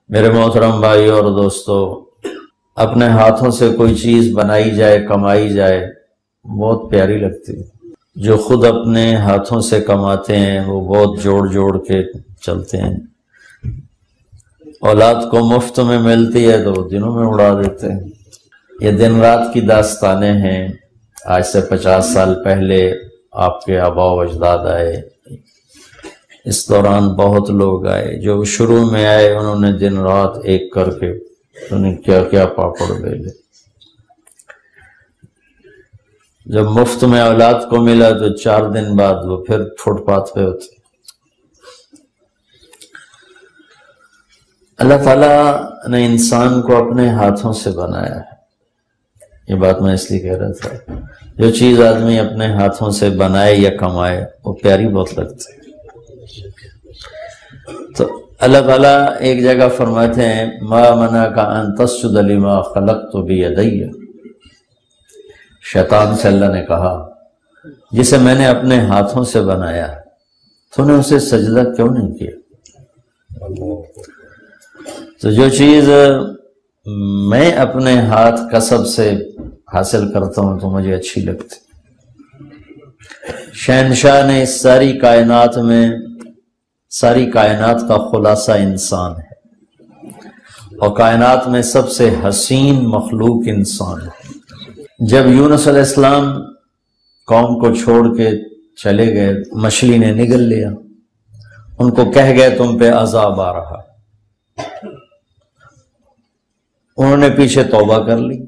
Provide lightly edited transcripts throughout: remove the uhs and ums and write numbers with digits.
میرے محترم بھائی اور دوستو، اپنے ہاتھوں سے کوئی چیز بنائی جائے، کمائی جائے، بہت پیاری لگتی ہے۔ جو خود اپنے ہاتھوں سے کماتے ہیں وہ بہت جوڑ جوڑ کے چلتے ہیں۔ اولاد کو مفت میں ملتی ہے تو وہ دنوں میں اڑا دیتے ہیں۔ یہ دن رات کی داستانیں ہیں۔ آج سے 50 سال پہلے آپ کے آباء و اجداد آئے، اس دوران بہت لوگ آئے۔ جو شروع میں آئے انہوں نے دن رات ایک کر کے انہیں کیا کیا پاپڑ بیلے۔ جب مفت میں اولاد کو ملا تو 4 دن بعد وہ پھر فٹ پاتھ پہ ہوتے۔ اللہ تعالیٰ نے انسان کو اپنے ہاتھوں سے بنایا ہے۔ یہ بات میں اس لیے کہہ رہا تھا، جو چیز آدمی اپنے ہاتھوں سے بنائے یا کمائے وہ پیاری بہت لگتی ہے۔ تو اللہ تعالیٰ ایک جگہ فرماتے ہیں ما منعک ان تسجد لما خلقت بیدی۔ شیطان سے اللہ نے کہا جسے میں نے اپنے ہاتھوں سے بنایا تو نے اسے سجدہ کیوں نہیں کیا؟ تو جو چیز میں اپنے ہاتھ کسب سے حاصل کرتا ہوں تو مجھے اچھی لگتی۔ شہنشاہ نے اس ساری کائنات کا خلاصہ انسان ہے، اور کائنات میں سب سے حسین مخلوق انسان ہے۔ جب یونس علیہ السلام قوم کو چھوڑ کے چلے گئے، مچھلی نے نگل لیا، ان کو کہہ گئے تم پہ عذاب آ رہا۔ انہوں نے پیچھے توبہ کر لی،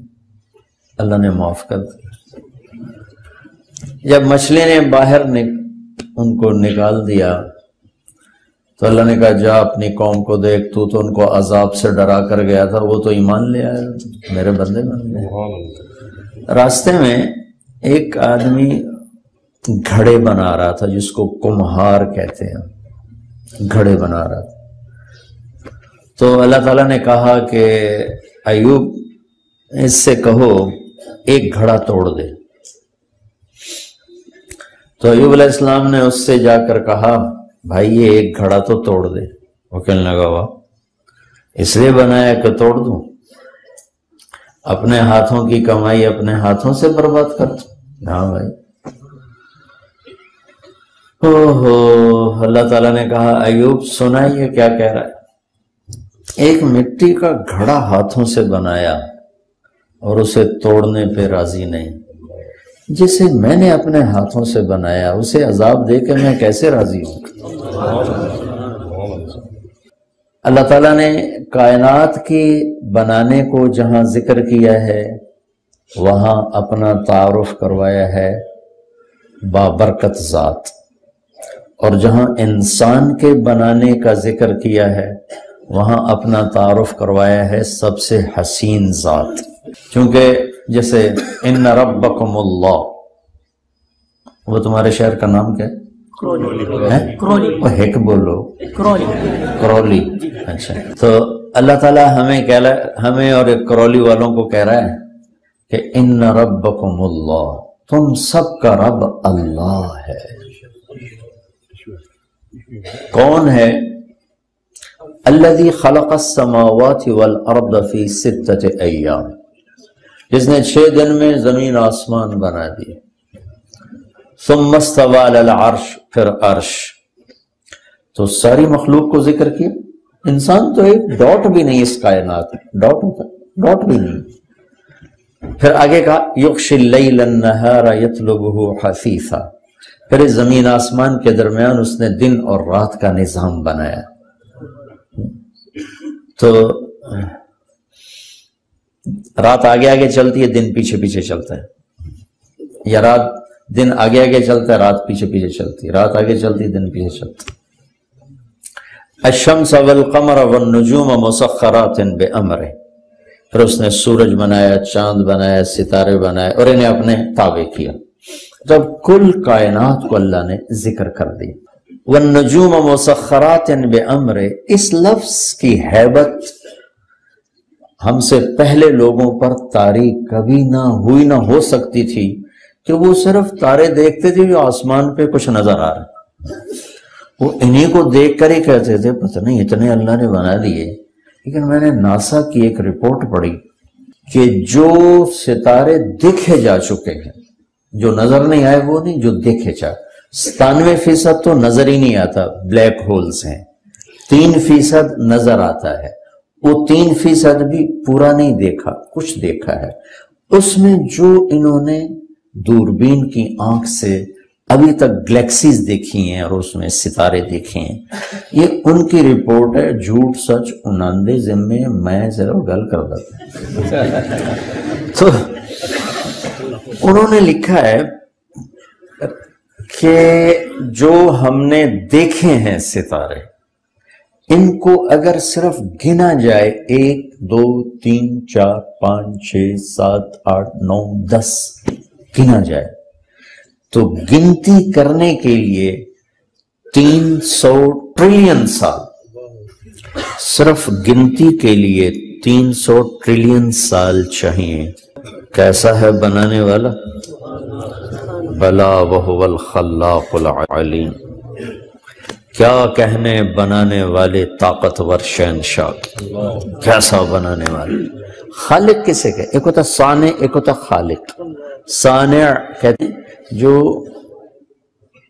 اللہ نے معاف کر دیا۔ جب مچھلی نے باہر ان کو نکال دیا تو اللہ نے کہا جا اپنی قوم کو دیکھ، تو ان کو عذاب سے ڈرا کر گیا تھا، وہ تو ایمان لے آیا، میرے بندے بن گئے۔ راستے میں ایک آدمی گھڑے بنا رہا تھا، جس کو کمہار کہتے ہیں، گھڑے بنا رہا تھا۔ تو اللہ تعالیٰ نے کہا کہ ایوب اس سے کہو ایک گھڑا توڑ دے۔ تو ایوب علیہ السلام نے اس سے جا کر کہا بھائی یہ ایک گھڑا تو توڑ دے۔ وہ کہنے لگا واہ، اس لیے بنایا کہ توڑ دوں؟ اپنے ہاتھوں کی کمائی اپنے ہاتھوں سے برباد کر دوں؟ ہاں بھائی۔ اللہ تعالیٰ نے کہا ایوب سنائیے کیا کہہ رہا ہے۔ ایک مٹی کا گھڑا ہاتھوں سے بنایا اور اسے توڑنے پہ راضی نہیں، جسے میں نے اپنے ہاتھوں سے بنایا اسے عذاب دے کے میں کیسے راضی ہوں؟ اللہ تعالیٰ نے کائنات کی بنانے کو جہاں ذکر کیا ہے وہاں اپنا تعارف کروایا ہے بابرکت ذات، اور جہاں انسان کے بنانے کا ذکر کیا ہے وہاں اپنا تعارف کروایا ہے سب سے حسین ذات۔ چونکہ جیسے ان ربکم اللہ، وہ تمہارے شہر کا نام کیا ہے؟ وہ ہیک بولو، کرولی۔ اچھا، تو اللہ تعالیٰ ہمیں اور کرولی والوں کو کہہ رہا ہے کہ ان ربکم اللہ، تم سب کا رب اللہ ہے۔ کون ہے؟ الذی خلق السماوات والارض فی 6 ایام، جس نے 6 دن میں زمین آسمان بنا دیے۔ ثم استوى علی العرش، پھر عرش۔ تو ساری مخلوق کو ذکر کیا۔ انسان تو ایک ڈاٹ بھی نہیں اس کائنات میں، ڈاٹ ہوتا ہے، ڈاٹ بھی نہیں۔ پھر آگے کہا یغشی اللیل النہار یطلبہ حثیثا، پھر اس زمین آسمان کے درمیان اس نے دن اور رات کا نظام بنایا۔ تو رات آگے آگے چلتی ہے، دن پیچھے پیچھے چلتا ہے، یا دن آگے آگے چلتا ہے، رات پیچھے پیچھے چلتی ہے، رات آگے چلتی ہے، دن پیچھے چلتا ہے۔ الشمس والقمر والنجوم مسخرات بامرہ، پھر اس نے سورج بنایا، چاند بنایا، ستارے بنائے اور انہیں اپنے تابع کیا۔ جب کل کائنات کو اللہ نے ذکر کر دی۔ والنجوم مسخرات بامرہ، اس لفظ کی ہیبت ہم سے پہلے لوگوں پر طاری کبھی نہ ہوئی نہ ہو سکتی تھی کہ وہ صرف تارے دیکھتے تھے جو آسمان پہ کچھ نظر آ رہا، وہ انہی کو دیکھ کر ہی کہتے تھے پتہ نہیں اتنے اللہ نے بنا دیے لیکن میں نے ناسا کی ایک رپورٹ پڑھی کہ جو ستارے دیکھے جا چکے ہیں، جو نظر نہیں آئے وہ نہیں، جو دیکھے جا، 97% تو نظر ہی نہیں آتا، بلیک ہولز ہیں، 3% نظر آتا ہے، وہ 3% بھی پورا نہیں دیکھا، کچھ دیکھا ہے۔ اس میں جو انہوں نے دوربین کی آنکھ سے ابھی تک گلیکسیز دیکھی ہیں اور اس میں ستارے دیکھے ہیں، یہ ان کی رپورٹ ہے، جھوٹ سچ 99 ذمے، میں صرف گل کر دیتا ہوں۔ تو انہوں نے لکھا ہے کہ جو ہم نے دیکھے ہیں ستارے، ان کو اگر صرف گنا جائے 1 2 3 4 5 6 7 8 9 10 گنا جائے تو گنتی کرنے کے لیے 300 ٹریلین سال، صرف گنتی کے لیے 300 ٹریلین سال چاہیے۔ کیسا ہے بنانے والا؟ بلا وہو الخلاق العلیم۔ کیا کہنے بنانے والے طاقتور شہنشاہ، کیسا بنانے والے۔ خالق کسے کہتے؟ ایک ہوتا صانع، ایک ہوتا خالق۔ صانع کہتے ہیں جو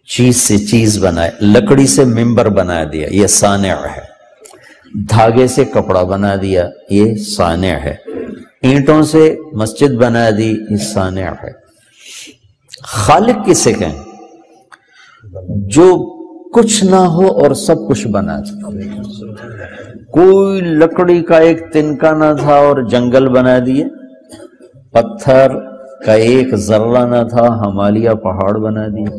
چیز سے چیز بنائے، لکڑی سے ممبر بنا دیا، یہ صانع ہے۔ دھاگے سے کپڑا بنا دیا، یہ صانع ہے۔ اینٹوں سے مسجد بنا دی، یہ صانع ہے۔ خالق کسے کہیں؟ جو کچھ نہ ہو اور سب کچھ بنا دے۔ کوئی لکڑی کا ایک تنکا نہ تھا اور جنگل بنا دیے، پتھر کا ایک ذرہ نہ تھا، ہمالیہ پہاڑ بنا دیے،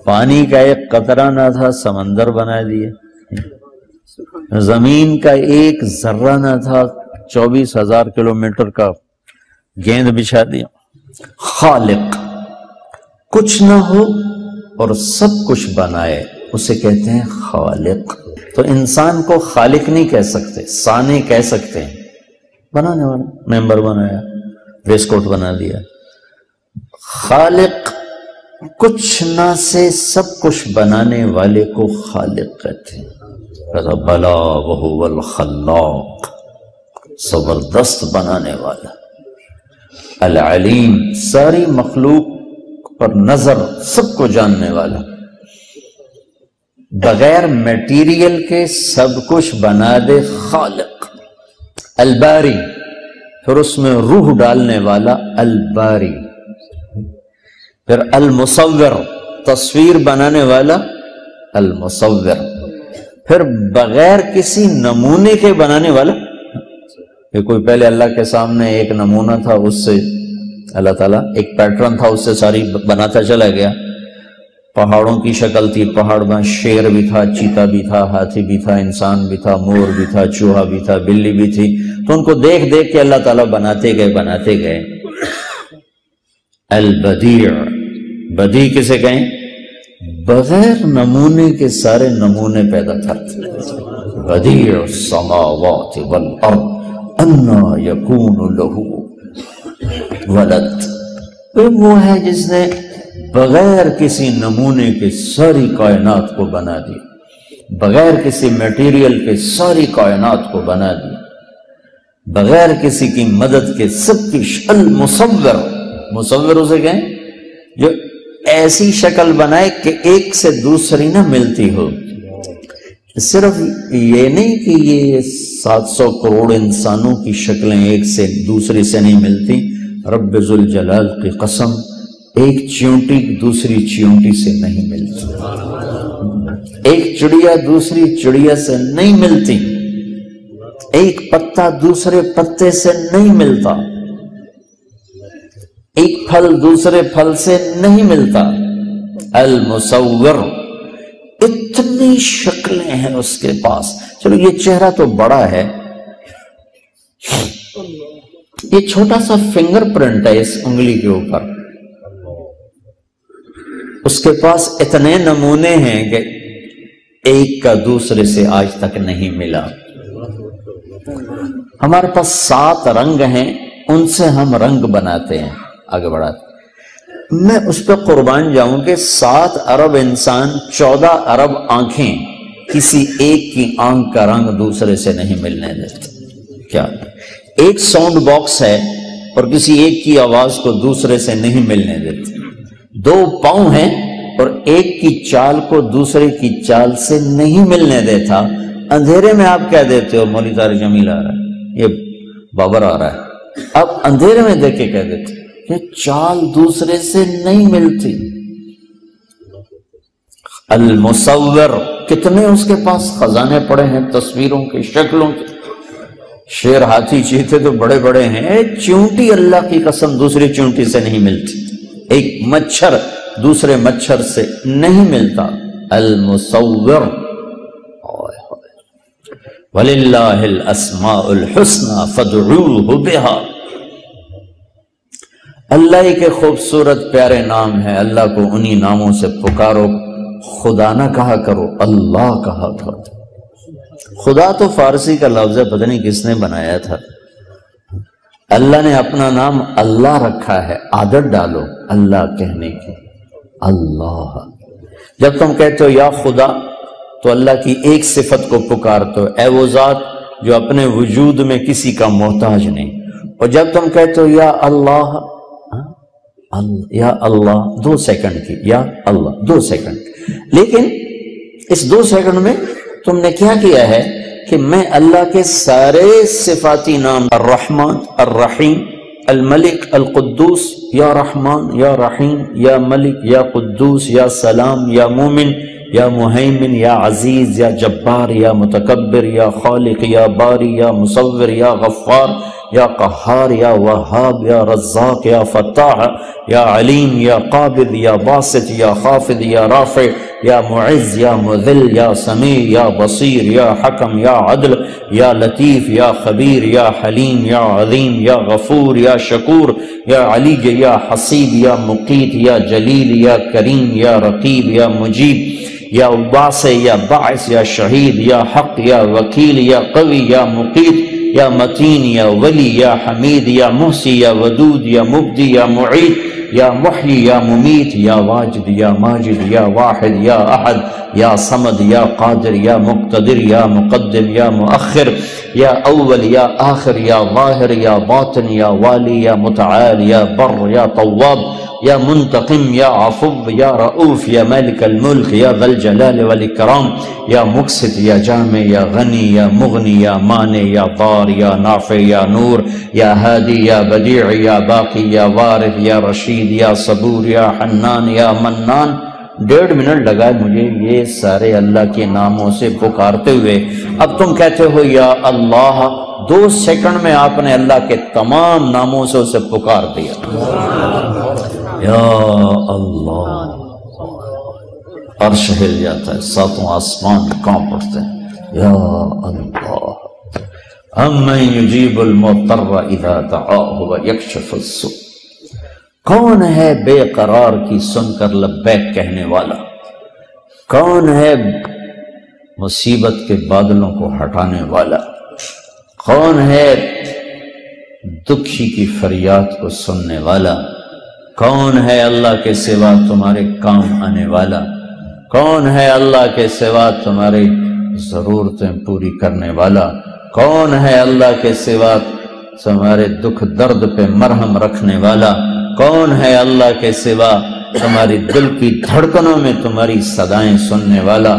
پانی کا ایک قطرہ نہ تھا، سمندر بنا دیے، زمین کا ایک ذرہ نہ تھا، 24,000 کلومیٹر کا گیند بچھا دیا۔ خالق، کچھ نہ ہو اور سب کچھ بنائے، اسے کہتے ہیں خالق۔ تو انسان کو خالق نہیں کہہ سکتے، صانع کہہ سکتے ہیں، بنانے والا، ممبر بنایا، ویسٹ کوٹ بنا دیا۔ خالق، کچھ نہ سے سب کچھ بنانے والے کو خالق کہتے ہیں۔ بلا وہو الخلاق، زبردست بنانے والا، العلیم، ساری مخلوق پر نظر، سب کو جاننے والا، بغیر میٹیریل کے سب کچھ بنا دے، خالق۔ الباری، پھر اس میں روح ڈالنے والا، الباری۔ پھر المصور، تصویر بنانے والا، المصور۔ پھر بغیر کسی نمونے کے بنانے والا، کہ کوئی پہلے اللہ کے سامنے ایک نمونہ تھا، اس سے اللہ تعالیٰ ایک پیٹرن تھا، اس سے ساری بناتا چلا گیا۔ پہاڑوں کی شکل تھی، پہاڑ میں شیر بھی تھا، چیتا بھی تھا، ہاتھی بھی تھا، انسان بھی تھا، مور بھی تھا، چوہا بھی تھا، بلی بھی تھی، تو ان کو دیکھ دیکھ کے اللہ تعالیٰ بناتے گئے۔ البدیع، بدیع کسے کہیں؟ بغیر نمونے کے سارے نمونے پیدا کرتے۔ بدیع السماوات والارض انا یکون لہ ولد، وہ ہے جس نے بغیر کسی نمونے کے ساری کائنات کو بنا دیا، بغیر کسی میٹیریل کے ساری کائنات کو بنا دیا، بغیر کسی کی مدد کے سب کی المصور، مصور اسے کہیں جو ایسی شکل بنائے کہ ایک سے دوسری نہ ملتی ہو۔ صرف یہ نہیں کہ یہ 700 کروڑ انسانوں کی شکلیں ایک سے دوسری سے نہیں ملتی، رب ذوالجلال کی قسم، ایک چیونٹی دوسری چیونٹی سے نہیں ملتی، ایک چڑیا دوسری چڑیا سے نہیں ملتی، ایک پتا دوسرے پتے سے نہیں ملتا، ایک پھل دوسرے پھل سے نہیں ملتا۔ المصور، اتنی شکلیں ہیں اس کے پاس۔ چلو یہ چہرہ تو بڑا ہے، یہ چھوٹا سا فنگر پرنٹ ہے اس انگلی کے اوپر، اس کے پاس اتنے نمونے ہیں کہ ایک کا دوسرے سے آج تک نہیں ملا۔ ہمارے پاس 7 رنگ ہیں، ان سے ہم رنگ بناتے ہیں، آگے بڑھاتے۔ میں اس پہ قربان جاؤں کہ 7 ارب انسان، 14 ارب آنکھیں، کسی ایک کی آنکھ کا رنگ دوسرے سے نہیں ملنے دیتے۔ کیا ایک ساؤنڈ باکس ہے اور کسی ایک کی آواز کو دوسرے سے نہیں ملنے دیتے، دو پاؤں ہیں اور ایک کی چال کو دوسرے کی چال سے نہیں ملنے دیتا، اندھیرے میں آپ کہہ دیتے ہو مولوی طارق جمیل آ رہا ہے، یہ بابر آ رہا ہے، اب اندھیرے میں دیکھ کے کہہ دیتے کہ چال دوسرے سے نہیں ملتی۔ المصور، کتنے اس کے پاس خزانے پڑے ہیں تصویروں کے، شکلوں کے، شیر ہاتھی چیتے تو بڑے بڑے ہیں، چونٹی اللہ کی قسم دوسری چونٹی سے نہیں ملتی، ایک مچھر دوسرے مچھر سے نہیں ملتا۔ المصور، وَلِلَّهِ الْأَسْمَاءُ الْحُسْنَى فَادْعُوهُ بِهَا، اللہ کے خوبصورت پیارے نام ہیں، اللہ کو انہی ناموں سے پکارو، خدا نہ کہا کرو، اللہ کہا کرو۔ خدا تو فارسی کا لفظ ہے، پتہ نہیں کس نے بنایا تھا، اللہ نے اپنا نام اللہ رکھا ہے، عادت ڈالو اللہ کہنے کی، اللہ۔ جب تم کہتے ہو یا خدا تو اللہ کی ایک صفت کو پکارتے ہو، اے وہ ذات جو اپنے وجود میں کسی کا محتاج نہیں، اور جب تم کہتے ہو یا اللہ، یا اللہ 2 سیکنڈ کی، یا اللہ 2 سیکنڈ، لیکن اس 2 سیکنڈ میں تم نے کیا کیا ہے کہ میں اللہ کے سارے صفاتی نام، الرحمن، الرحیم، الملک، القدوس، یا رحمان، یا رحیم، یا ملک، یا قدوس، یا سلام، یا مومن، یا مہیمن، یا عزیز، یا جبار، یا متکبر، یا خالق، یا باری، یا مصور، یا غفار، یا قہار، یا وہاب، یا رزاق، یا فتاح، یا علیم، یا قابض، یا باسط، یا خافض، یا رافع، یا معز، یا مذل، یا سمیع، یا بصیر، یا حکم، یا عدل، یا لطیف، یا خبیر، یا حلیم، یا عظیم، یا غفور، یا شکور، یا علی، یا حسیب، یا مقیت، یا جلیل، یا کریم، یا رقیب، یا مجیب، یا واسع، یا باعث، یا شہید، یا حق، یا وکیل، یا قوی، یا مقیت، یا متین، یا ولی، یا حمید، یا محسی، یا ودود، یا مبدی، یا معید، یا محیی، یا ممیت، یا واجد، یا ماجد، یا واحد، یا احد، یا صمد، یا قادر، یا مقتدر، یا مقدم، یا مؤخر، یا اول، یا آخر، یا ظاہر، یا باطن، یا والی، یا متعال، یا بر، یا طواب، یا منتقم، یا عفو، یا رؤوف، یا مالک الملک، یا ذا الجلال والاکرام، یا مقسط، یا جامع، یا غنی، یا مغنی، یا مانع، یا ضار، یا نافع، یا نور، یا ہادی، یا بدیع، یا باقی، یا وارث، یا رشید، یا صبور، یا حنان، یا منان۔ 1.5 منٹ لگا مجھے یہ سارے اللہ کے ناموں سے پکارتے ہوئے، اب تم کہتے ہو یا اللہ، 2 سیکنڈ میں آپ نے اللہ کے تمام ناموں سے اسے پکار دیا، یا اللہ، عرش ہل جاتا ہے، 7 آسمان کانپ اٹھتے ہیں، یا اللہ، امن یجیب المضطر اذا دعاہ ویکشف السوء، کون ہے بے قرار کی سن کر لبیک کہنے والا، کون ہے مصیبت کے بادلوں کو ہٹانے والا، کون ہے دکھی کی فریاد کو سننے والا، کون ہے اللہ کے سوا تمہارے کام آنے والا، کون ہے اللہ کے سوا تمہاری ضرورتیں پوری کرنے والا، کون ہے اللہ کے سوا تمہارے دکھ درد پہ مرہم رکھنے والا، کون ہے اللہ کے سوا تمہاری دل کی دھڑکنوں میں تمہاری صدائیں سننے والا،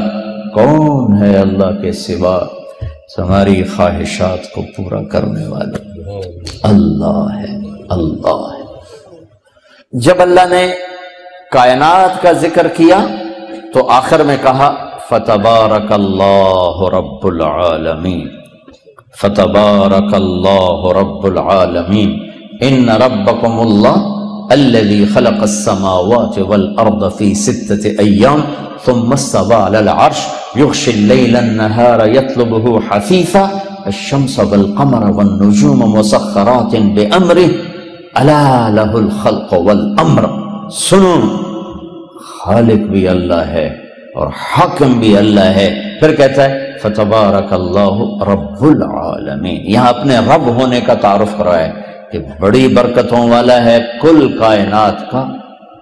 کون ہے اللہ کے سوا تمہاری خواہشات کو پورا کرنے والا، اللہ ہے، اللہ ہے۔ جب اللہ نے کائنات کا ذکر کیا تو آخر میں کہا فتبارک اللہ رب العالمین، فتبارک اللہ رب العالمین، ان ربکم اللہ الذي خلق السماوات والأرض في 6 أيام ثم استوى على العرش يغشي الليل النهار يطلبه حثيثا الشمس والقمر والنجوم مسخرات بأمره ألا له الخلق والأمر۔ سنو، خالق بھی اللہ ہے اور حاکم بھی اللہ ہے۔ پھر کہتا ہے فتبارک اللہ رب العالمین، یہاں اپنے رب ہونے کا تعارف کروایا ہے کہ بڑی برکتوں والا ہے، کل کائنات کا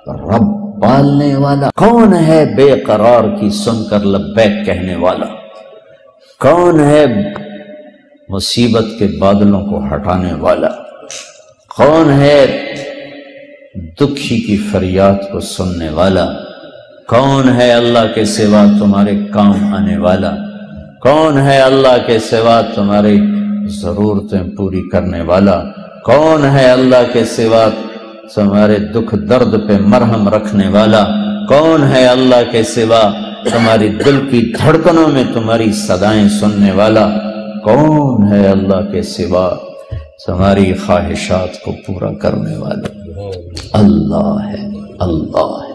رب، پالنے والا۔ کون ہے بے قرار کی سن کر لبیک کہنے والا، کون ہے مصیبت کے بادلوں کو ہٹانے والا؟ کون ہے دکھی کی فریاد کو سننے والا؟ کون ہے اللہ کے سوا تمہارے کام آنے والا؟ کون ہے اللہ کے سوا تمہاری ضرورتیں پوری کرنے والا؟ کون ہے اللہ کے سوا تمہارے دکھ درد پہ مرہم رکھنے والا؟ کون ہے اللہ کے سوا تمہاری دل کی دھڑکنوں میں تمہاری صدائیں سننے والا؟ کون ہے اللہ کے سوا تمہاری خواہشات کو پورا کرنے والا؟ اللہ ہے، اللہ ہے۔